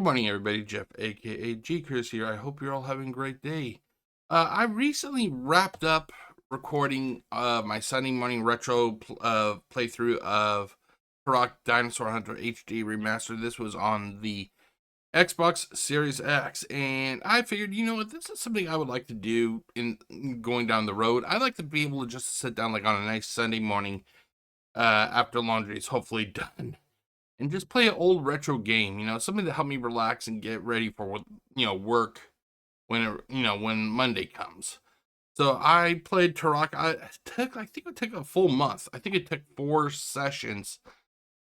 Good morning, everybody. Jeff, aka Gcurse here. I hope you're all having a great day. I recently wrapped up recording my Sunday morning retro playthrough of Turok Dinosaur Hunter HD Remastered. This was on the Xbox Series X, and I figured, you know what, this is something I would like to do in going down the road. I like to be able to just sit down like on a nice Sunday morning after laundry is hopefully done and just play an old retro game, something to help me relax and get ready for, work when Monday comes. So I played Turok. I think it took a full month. I think it took 4 sessions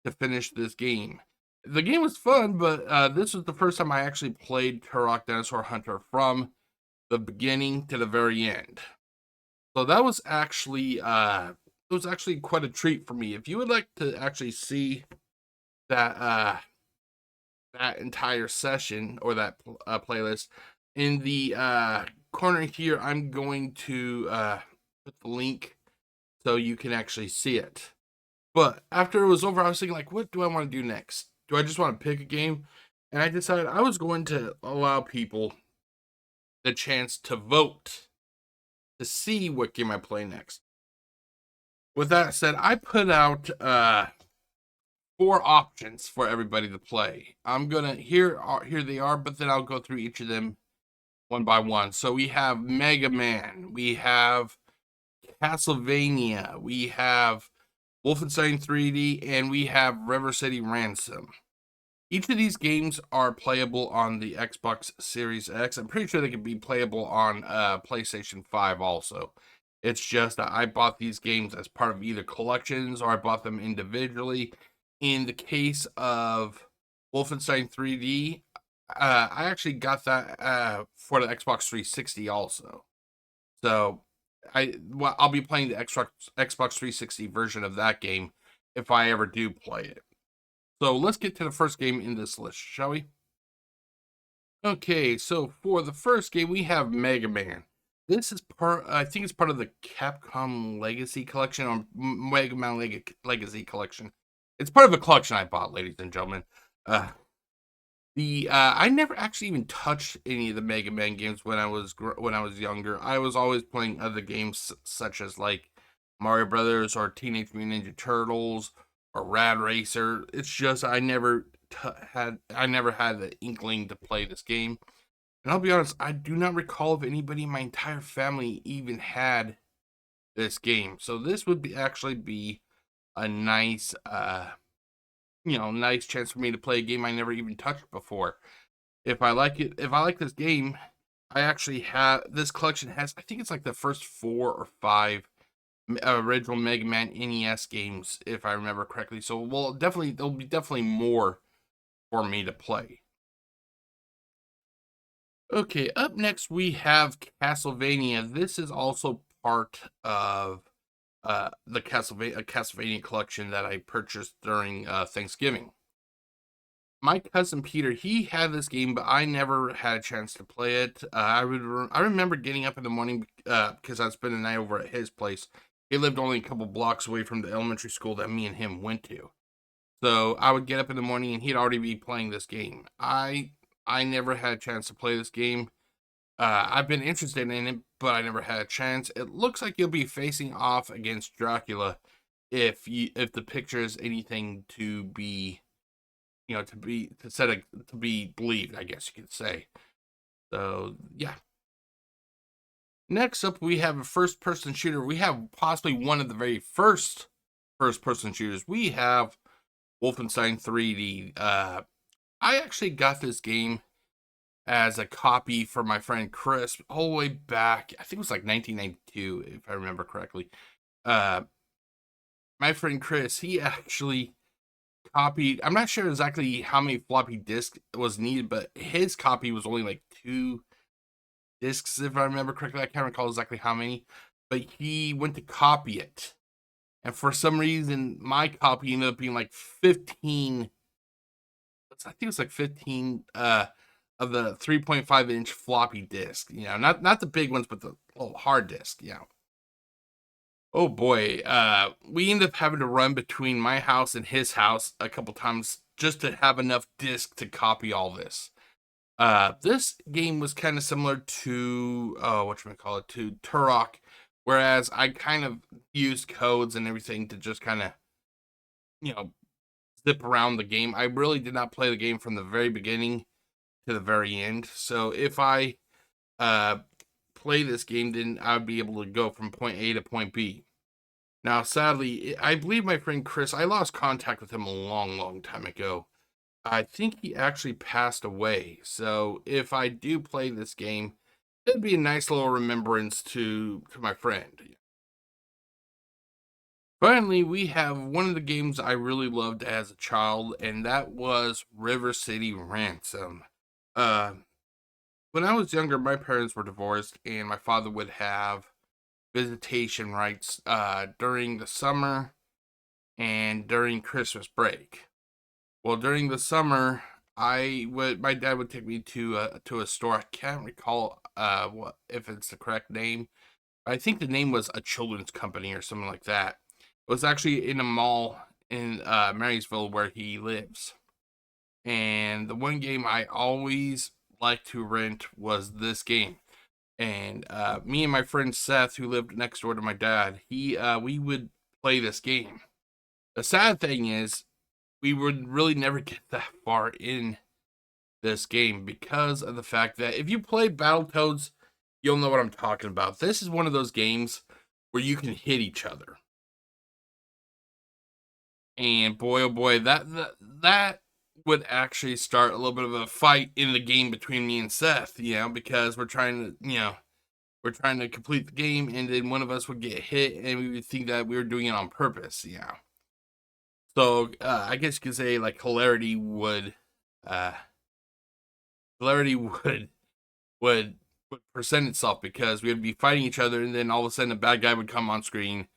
to finish this game. The game was fun, but this was the first time I actually played Turok Dinosaur Hunter from the beginning to the very end. So that was actually quite a treat for me. If you would like to actually see that that entire session or that playlist in the corner here, I'm going to put the link so you can actually see it. But after it was over, I was thinking, like, what do I want to do next? Do I just want to pick a game? And I decided I was going to allow people the chance to vote to see what game I play next. With that said, I put out 4 options for everybody to play. I'm gonna here they are, but then I'll go through each of them one by one. So we have Mega Man, we have Castlevania, we have Wolfenstein 3D, and we have River City Ransom. Each of these games are playable on the Xbox Series X. I'm pretty sure they can be playable on PlayStation 5 also. It's just that I bought these games as part of either collections or I bought them individually. In the case of Wolfenstein 3D, I actually got that for the Xbox 360 also. So I'll be playing the Xbox 360 version of that game if I ever do play it. So let's get to the first game in this list, shall we? Okay, so for the first game, we have Mega Man. This is I think it's part of the Capcom Legacy Collection or Mega Man Legacy Collection. It's part of a collection I bought, ladies and gentlemen. I never actually even touched any of the Mega Man games when I was younger. I was always playing other games such as like Mario Brothers or Teenage Mutant Ninja Turtles or Rad Racer. It's just I never had the inkling to play this game. And I'll be honest, I do not recall if anybody in my entire family even had this game. So this would actually be a nice nice chance for me to play a game I never even touched before. If I like this game, I actually have this collection has, I think it's like the first 4 or 5 original Mega Man NES games, if I remember correctly. So there'll be definitely more for me to play. Okay, up next we have Castlevania. This is also part of the Castlevania collection that I purchased during Thanksgiving. My cousin Peter, he had this game, but I never had a chance to play it. I remember getting up in the morning because I spent the night over at his place. He lived only a couple blocks away from the elementary school that me and him went to. So I would get up in the morning and he'd already be playing this game. I never had a chance to play this game. I've been interested in it, but I never had a chance. It looks like you'll be facing off against Dracula if the picture is anything to be, to be believed, I guess you could say. So yeah. Next up, we have a first-person shooter. We have possibly one of the very first first-person shooters. We have Wolfenstein 3D. I actually got this game as a copy for my friend Chris all the way back, I think it was like 1992, if I remember correctly. My friend Chris, he actually copied, I'm not sure exactly how many floppy disks was needed, but his copy was only like 2 discs, if I remember correctly. I can't recall exactly how many, but he went to copy it. And for some reason, my copy ended up being like 15, I think it was like 15, of the 3.5-inch floppy disk, not the big ones, but the little hard disk, Oh boy, we ended up having to run between my house and his house a couple times just to have enough disk to copy all this. This game was kind of similar to whatchamacallit, to Turok, whereas I kind of used codes and everything to just kind of, you know, zip around the game. I really did not play the game from the very beginning to the very end. So if I play this game, then I would be able to go from point A to point B. Now, sadly, I believe my friend Chris, I lost contact with him a long, long time ago. I think he actually passed away. So if I do play this game, it'd be a nice little remembrance to my friend. Finally, we have one of the games I really loved as a child, and that was River City Ransom. Uh, when I was younger, my parents were divorced, and my father would have visitation rights during the summer and during Christmas break. Well, during the summer, my dad would take me to a store. I can't recall what if it's the correct name. I think the name was a children's company or something like that. It was actually in a mall in Marysville where he lives. And the one game I always liked to rent was this game. And me and my friend Seth, who lived next door to my dad, we would play this game. The sad thing is, we would really never get that far in this game because of the fact that if you play Battletoads, you'll know what I'm talking about. This is one of those games where you can hit each other. And boy, oh boy, that would actually start a little bit of a fight in the game between me and Seth, because we're trying to complete the game, and then one of us would get hit, and we would think that we were doing it on purpose, So I guess you could say like uh, hilarity would present itself because we would be fighting each other, and then all of a sudden a bad guy would come on screen.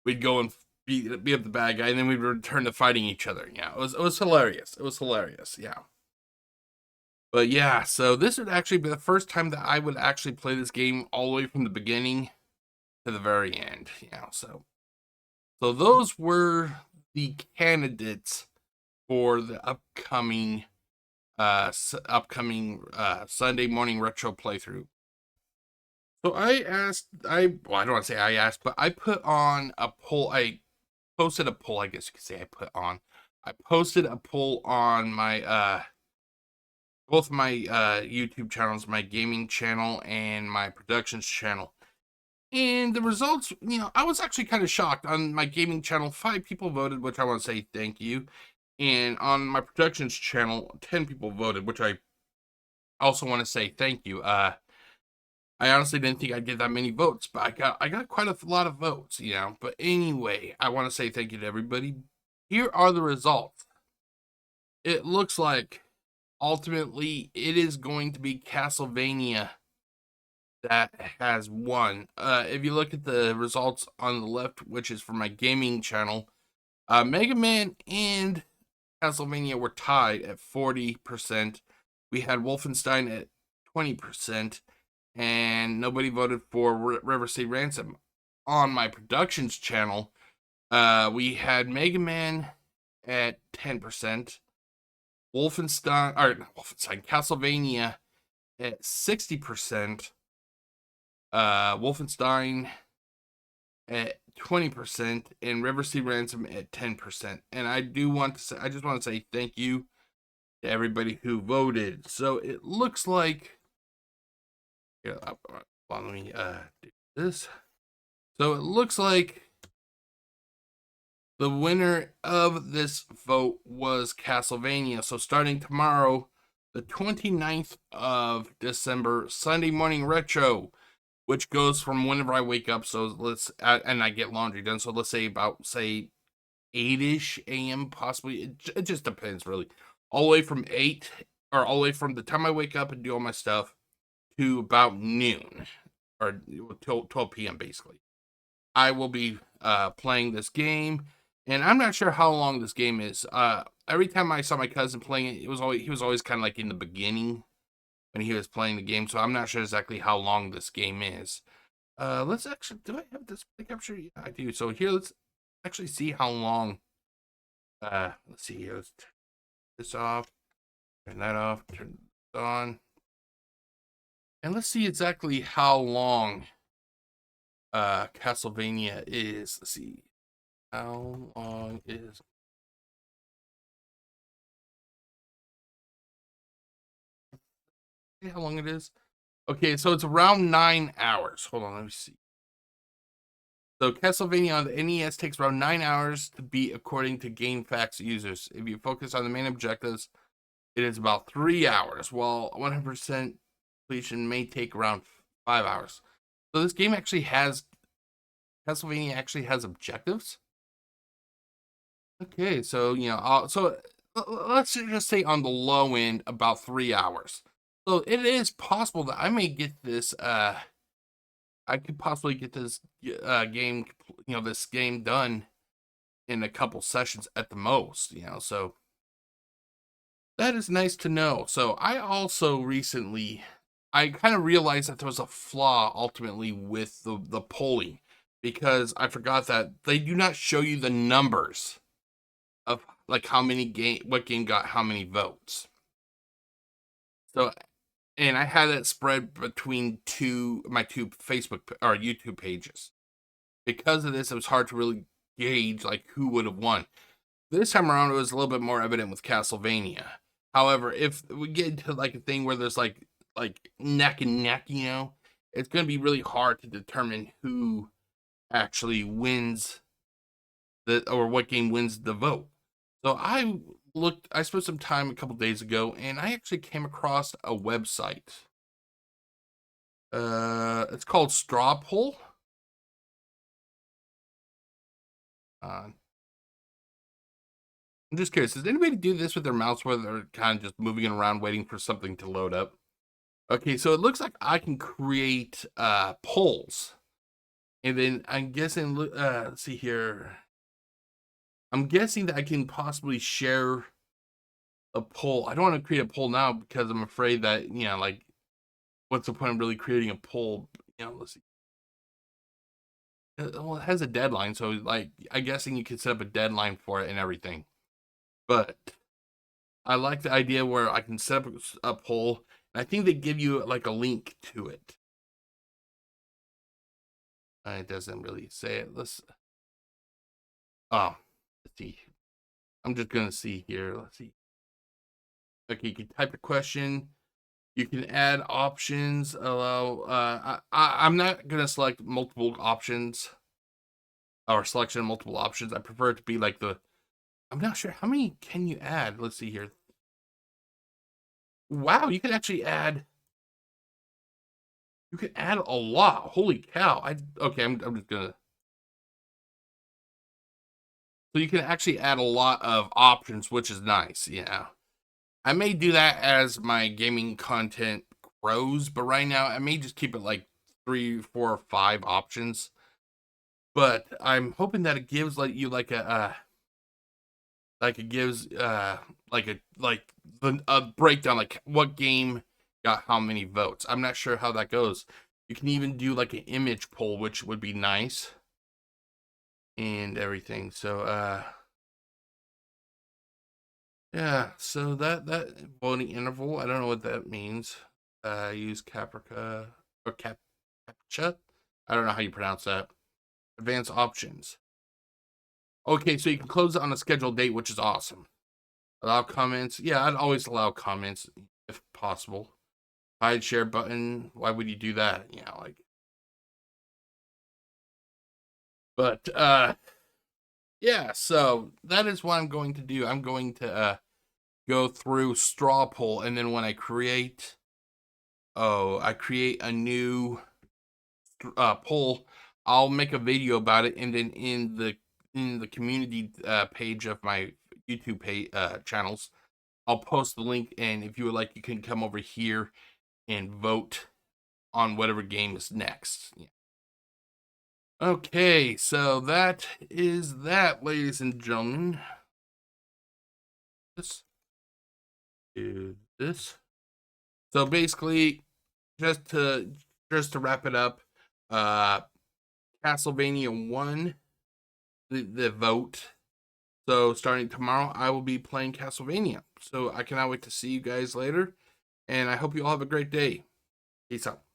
We'd go and beat up the bad guy, and then we'd return to fighting each other. Yeah, it was hilarious. It was hilarious. Yeah. But yeah, so this would actually be the first time that I would actually play this game all the way from the beginning to the very end. So those were the candidates for the upcoming Sunday morning retro playthrough. So I don't want to say I asked, but I put on a poll. I posted a poll, I guess you could say I posted a poll on my both my YouTube channels, my gaming channel and my productions channel. And the results, I was actually kind of shocked. On my gaming channel, 5 people voted, which I want to say thank you. And on my productions channel, 10 people voted, which I also want to say thank you. I honestly didn't think I'd get that many votes, but I got quite a lot of votes, But anyway, I want to say thank you to everybody. Here are the results. It looks like ultimately it is going to be Castlevania that has won. If you look at the results on the left, which is for my gaming channel, Mega Man and Castlevania were tied at 40%. We had Wolfenstein at 20%, and nobody voted for River City Ransom. On my productions channel, we had Mega Man at 10%, Castlevania at 60%, Wolfenstein at 20%, and River City Ransom at 10%. And I just want to say thank you to everybody who voted. So it looks like, let me do this. So it looks like the winner of this vote was Castlevania. So starting tomorrow, the 29th of December, Sunday morning retro, which goes from whenever I wake up. So and I get laundry done. So let's say about 8ish a.m. possibly. It just depends really. All the way from 8, or all the way from the time I wake up and do all my stuff to about noon, or 12 p.m. basically. I will be playing this game, and I'm not sure how long this game is. Every time I saw my cousin playing it, he was always kind of like in the beginning when he was playing the game, so I'm not sure exactly how long this game is. Let's actually, do I have this play capture? Yeah, I do. So here, let's actually see how long. Let's see here. this off, turn that off, turn this on. And let's see exactly how long Castlevania is. Let's see. How long is how long it is? Okay, so it's around 9 hours. Hold on, let me see. So Castlevania on the NES takes around 9 hours to beat according to GameFAQs users. If you focus on the main objectives, it is about 3 hours, while 100% completion may take around 5 hours. So this game actually has, Castlevania actually has objectives? Okay, so, let's just say on the low end, about 3 hours. So it is possible that I may get this, I could possibly get this game, this game done in a couple sessions at the most, so that is nice to know. So I also recently, I kind of realized that there was a flaw ultimately with the polling, because I forgot that they do not show you the numbers of like what game got how many votes. So, and I had it spread between my two Facebook or YouTube pages. Because of this, it was hard to really gauge like who would have won. This time around, it was a little bit more evident with Castlevania. However, if we get into like a thing where there's like neck and neck, it's going to be really hard to determine who actually wins or what game wins the vote. So I spent some time a couple days ago, and I actually came across a website. It's called Straw Poll. I'm just curious, does anybody do this with their mouse where they're kind of just moving it around waiting for something to load up? Okay, so it looks like I can create polls. And then I'm guessing, let's see here. I'm guessing that I can possibly share a poll. I don't want to create a poll now because I'm afraid that, like, what's the point of really creating a poll? Let's see. Well, it has a deadline, so like, I'm guessing you can set up a deadline for it and everything. But I like the idea where I can set up a poll, and I think they give you like a link to it. It doesn't really say it. Let's see. I'm just gonna see here. Let's see. Okay, you can type a question. You can add options. Allow. I'm not gonna select multiple options or selection of multiple options. I prefer it to be like the. I'm not sure how many can you add. Let's see here. Wow, you can actually add. You can add a lot. Holy cow! Okay. I'm just gonna. So you can actually add a lot of options, which is nice. Yeah. I may do that as my gaming content grows, but right now I may just keep it like 3, 4, 5 options. But I'm hoping that it gives like you like it gives a breakdown like what game got how many votes. I'm not sure how that goes. You can even do like an image poll, which would be nice and everything. So yeah, so that voting interval, I don't know what that means. Use Caprica or CAPTCHA. I don't know how you pronounce that. Advanced options. Okay, so you can close it on a scheduled date, which is awesome. Allow comments. Yeah, I'd always allow comments if possible. Hide share button. Why would you do that? Like. But yeah, so that is what I'm going to do. I'm going to go through straw poll, and then when I create a new poll, I'll make a video about it, and then in the community page of my YouTube channels, I'll post the link, and if you would like, you can come over here and vote on whatever game is next. Yeah. Okay, so that is that, ladies and gentlemen. Let's do this. So basically, just to wrap it up, Castlevania won the vote. So starting tomorrow, I will be playing Castlevania. So I cannot wait to see you guys later. And I hope you all have a great day. Peace out.